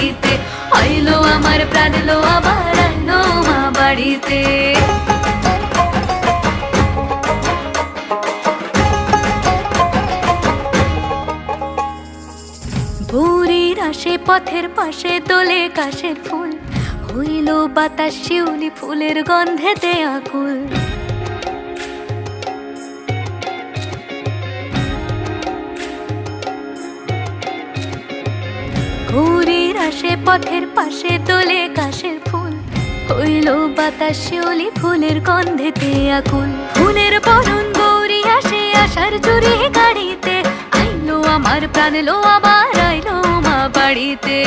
বাড়িতে, আইলো আমার প্রাণ লো আবার আইলো মা বাড়িতে। ভোরের আসে পথের পাশে তোলে কাশের ফুল, হইল বাতাস শিউলি ফুলের গন্ধেতে আকুল। ভোরের আসে পথের পাশে তোলে কাশের ফুল, হইল বাতাস শিউলি ফুলের গন্ধেতে আকুল। ফুলের বরণ গৌরী আসে আশার চুরি গাড়িতে, আইলো আমার প্রাণ লো আবার আইলো মা বাড়িতে।